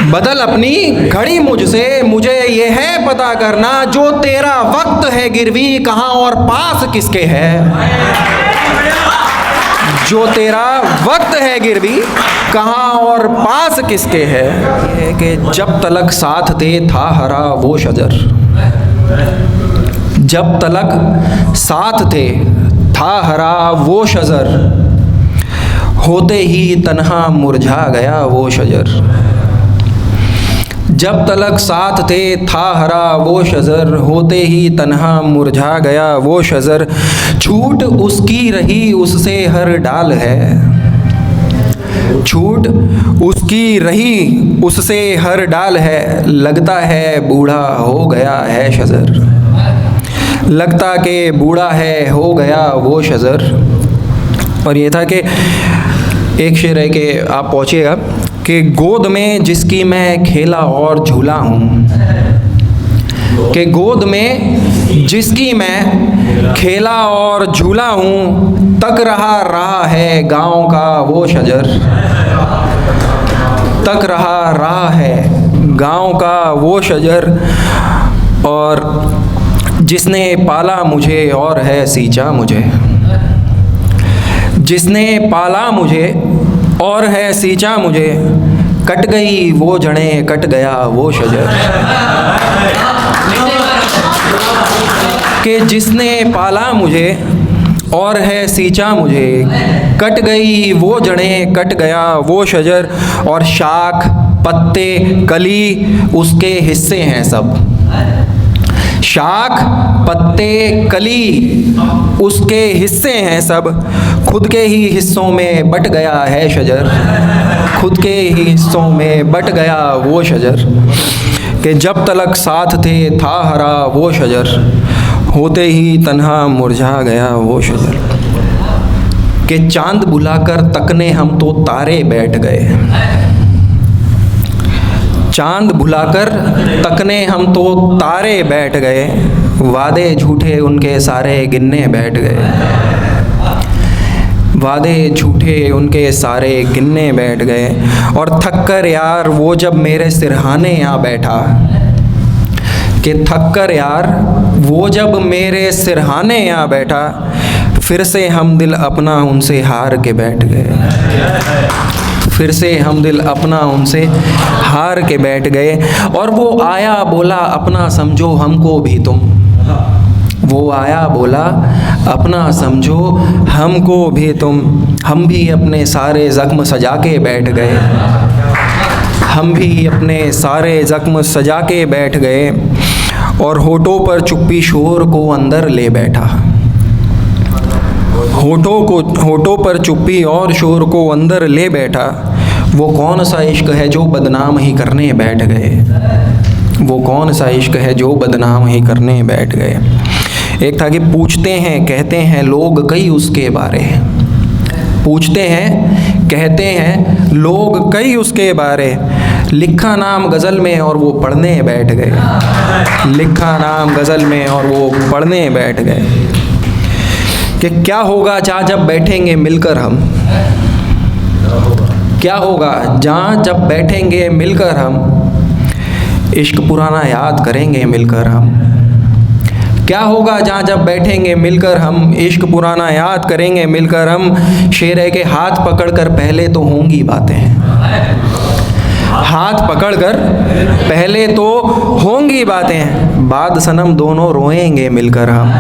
बदल अपनी घड़ी मुझसे, मुझे ये है पता करना, जो तेरा वक्त है गिरवी कहाँ और पास किसके है। जो तेरा वक्त है गिरवी कहाँ और पास किसके है। ये कि जब तलक साथ थे था हरा वो शजर, जब तलक साथ थे था हरा वो शजर, होते ही तन्हा मुरझा गया वो शजर। जब तलक साथ थे था हरा वो शजर, होते ही तन्हा मुरझा गया वो शजर। छूट उसकी रही उससे हर डाल है, छूट उसकी रही उससे हर डाल है, लगता है बूढ़ा हो गया है शजर, लगता के बूढ़ा है हो गया वो शजर। और ये था कि एक शेर है कि आप पहुँचिएगा कि गोद में जिसकी मैं खेला और झूला हूँ, कि गोद में जिसकी मैं खेला और झूला हूँ, तक रहा है गाँव का वो शजर, तक रहा है गाँव का वो शजर। और जिसने पाला मुझे और है सींचा मुझे, जिसने पाला मुझे और है सींचा मुझे, कट गई वो जड़ें कट गया वो शजर। कि जिसने पाला मुझे और है सींचा मुझे, कट गई वो जड़ें कट गया वो शजर। और शाख पत्ते कली उसके हिस्से हैं सब, शाख पत्ते कली उसके हिस्से हैं सब, खुद के ही हिस्सों में बट गया है शजर, खुद के ही हिस्सों में बट गया वो शजर। कि जब तलक साथ थे था हरा वो शजर, होते ही तन्हा मुरझा गया वो शजर। कि चांद बुलाकर तकने हम तो तारे बैठ गए, चांद बुलाकर तकने हम तो तारे बैठ गए, वादे झूठे उनके सारे गिनने बैठ गए, वादे झूठे उनके सारे गिनने बैठ गए। और थक कर यार वो जब मेरे सिरहाने आ बैठा, कि थक कर यार वो जब मेरे सिरहाने आ बैठा, फिर से हम दिल अपना उनसे हार के बैठ गए, फिर से हम दिल अपना उनसे हार के बैठ गए। और वो आया बोला अपना समझो हमको भी तुम, वो आया बोला अपना समझो हमको भी तुम, हम भी अपने सारे ज़ख्म सजा के बैठ गए, हम भी अपने सारे ज़ख्म सजा के बैठ गए। और होठों पर चुप्पी शोर को अंदर ले बैठा, होठों पर चुप्पी और शोर को अंदर ले बैठा। वो कौन सा इश्क है जो बदनाम ही करने बैठ गए, वो कौन सा इश्क है जो बदनाम ही करने बैठ गए। एक था कि पूछते हैं कहते हैं लोग कई उसके बारे, पूछते हैं कहते हैं लोग कई उसके बारे, लिखा नाम गज़ल में और वो पढ़ने बैठ गए, लिखा नाम गज़ल में और वो पढ़ने बैठ गए। कि क्या होगा जहाँ जब बैठेंगे मिलकर हम, क्या होगा जहाँ जब बैठेंगे मिलकर हम, इश्क पुराना याद करेंगे मिलकर हम। क्या होगा जहाँ जब बैठेंगे मिलकर हम, इश्क पुराना याद करेंगे मिलकर हम। शेर है कि हाथ पकड़कर पहले तो होंगी बातें, हाथ पकड़कर पहले तो होंगी बातें, बाद सनम दोनों रोएंगे मिलकर हम,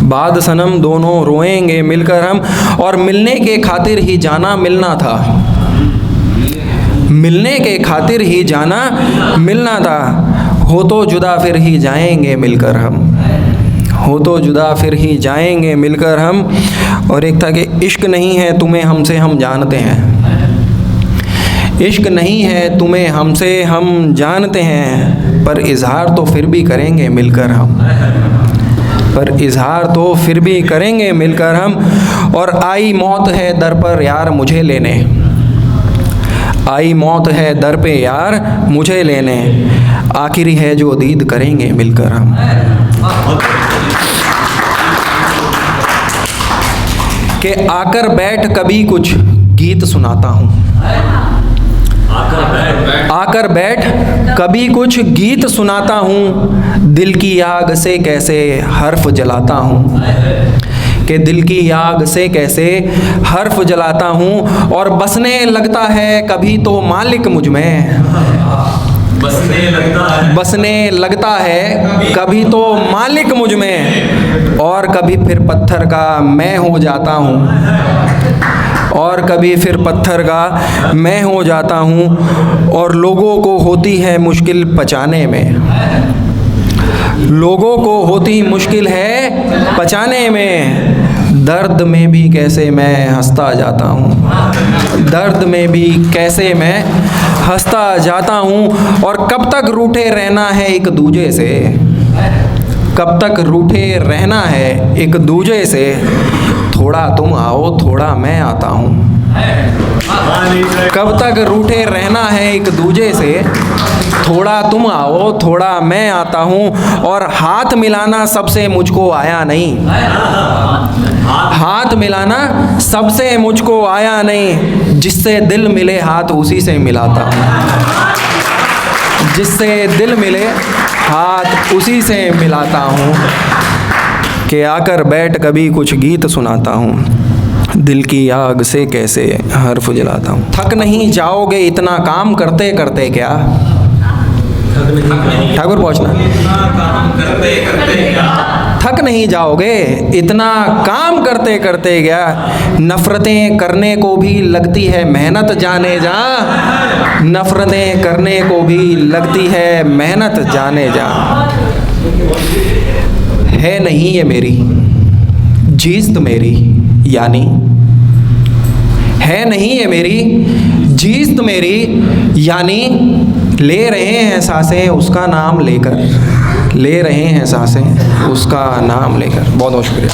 बाद सनम दोनों रोएंगे मिलकर हम। और मिलने के खातिर ही जाना मिलना था, मिलने के खातिर ही जाना मिलना था, हो तो जुदा फिर ही जाएंगे मिलकर हम, हो तो जुदा फिर ही जाएंगे मिलकर हम। और एक था कि इश्क नहीं है तुम्हें हमसे हम जानते हैं, इश्क नहीं है तुम्हें हमसे हम जानते हैं, पर इजहार तो फिर भी करेंगे मिलकर हम, पर इजहार तो फिर भी करेंगे मिलकर हम। और आई मौत है दर पर यार मुझे लेने, आई मौत है दर पे यार मुझे लेने, आखिरी है जो दीद करेंगे मिलकर हम। कि आकर बैठ कभी कुछ गीत सुनाता हूँ, आकर बैठ कभी कुछ गीत सुनाता हूँ, दिल की आग से कैसे हर्फ जलाता हूँ, कि दिल की आग से कैसे हर्फ जलाता हूँ। और बसने लगता है कभी तो मालिक मुझ में, बसने लगता है कभी तो मालिक मुझ में, और कभी फिर पत्थर का मैं हो जाता हूँ, और कभी फिर पत्थर का मैं हो जाता हूँ। और लोगों को होती है मुश्किल पचाने में, लोगों को होती मुश्किल है पचाने में, दर्द में भी कैसे मैं हंसता जाता हूँ, दर्द में भी कैसे मैं हंसता जाता हूँ। और कब तक रूठे रहना है एक दूजे से, कब तक रूठे रहना है एक दूजे से, थोड़ा तुम आओ थोड़ा मैं आता हूँ, कब तक रूठे रहना है एक दूजे से, थोड़ा तुम आओ थोड़ा मैं आता हूँ। और हाथ मिलाना सबसे मुझको आया नहीं, हाथ मिलाना सबसे मुझको आया नहीं, जिससे दिल मिले हाथ उसी से मिलाता हूँ, जिससे दिल मिले हाथ उसी से मिलाता हूँ। कि आकर बैठ कभी कुछ गीत सुनाता हूँ, दिल की आग से कैसे हर्फ जलाता हूँ। थक नहीं जाओगे इतना काम करते करते क्या, ठाकुर पहुँचना, थक नहीं जाओगे इतना काम करते करते क्या, नफ़रतें करने को भी लगती है मेहनत जाने जा, नफ़रतें करने को भी लगती है मेहनत जाने जा। है नहीं ये मेरी जीस्त मेरी, यानी है नहीं ये मेरी जीस्त मेरी, यानी ले रहे हैं सांसें उसका नाम लेकर, ले रहे हैं सांसें उसका नाम लेकर। बहुत बहुत शुक्रिया।